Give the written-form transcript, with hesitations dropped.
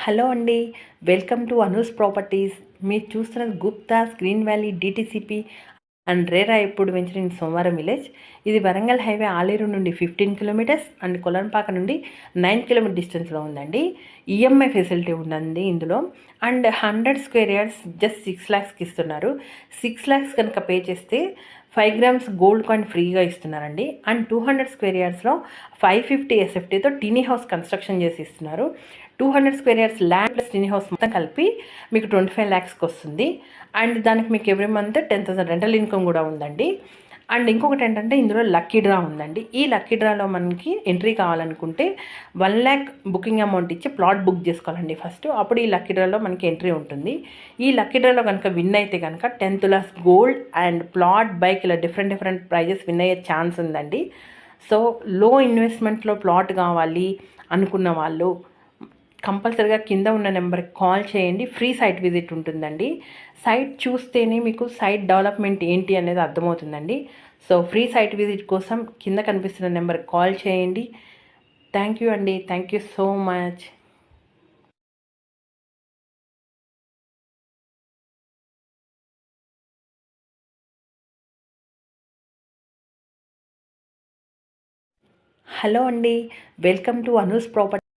Hello అండి. Welcome to Anu's Properties. మీరు చూస్తున్నది Gupta Green Valley DTCP and RERA ఎప్పుడు వెంచర్ ఇన్ సోమవారం విలేజ్. ఇది వరంగల్ హైవే ఆలేరు నుండి 15 కిలోమీటర్స్ అండ్ కొలన్పాక నుండి 9 కిలోమీటర్ డిస్టెన్స్లో ఉందండి. ఈఎంఐ ఫెసిలిటీ ఉందండి ఇందులో. అండ్ 100 స్క్వేర్ యార్డ్స్ జస్ట్ 6 lakhsకి ఇస్తున్నారు. 6 lakhs కనుక పే చేస్తే 5 grams గోల్డ్ కాయిన్ ఫ్రీగా ఇస్తున్నారండి. అండ్ 200 స్క్వేర్ యార్డ్స్లో 550 SFTతో టీనీ హౌస్ కన్స్ట్రక్షన్ చేసి ఇస్తున్నారు. 200 square yards land plus tiny house మొత్తం కలిపి మీకు 25 lakhsకి వస్తుంది. అండ్ దానికి మీకు ఎవ్రీ మంత్ 10,000 రెంటల్ ఇన్కమ్ కూడా ఉందండి. అండ్ ఇంకొకటి ఏంటంటే ఇందులో లక్కీ డ్రా ఉందండి. ఈ లక్కీ డ్రాలో మనకి ఎంట్రీ కావాలనుకుంటే 1 lakh బుకింగ్ అమౌంట్ ఇచ్చి ప్లాట్ బుక్ చేసుకోవాలండి ఫస్ట్. అప్పుడు ఈ లక్కీ డ్రాలో మనకి ఎంట్రీ ఉంటుంది. ఈ లక్కీ డ్రాలో కనుక విన్ అయితే కనుక 10 tulas gold and plot bike ఇలా డిఫరెంట్ ప్రైజెస్ విన్ అయ్యే ఛాన్స్ ఉందండి. సో లో ఇన్వెస్ట్మెంట్లో ప్లాట్ కావాలి అనుకున్న వాళ్ళు కంపల్సరీగా కింద ఉన్న నెంబర్కి కాల్ చేయండి. ఫ్రీ సైట్ విజిట్ ఉంటుందండి. సైట్ చూస్తేనే మీకు సైట్ డెవలప్మెంట్ ఏంటి అనేది అర్థమవుతుందండి. సో ఫ్రీ సైట్ విజిట్ కోసం కింద కనిపిస్తున్న నెంబర్కి కాల్ చేయండి. థ్యాంక్ యూ అండి. Thank you so much. Hello అండి. Welcome to Anu's property.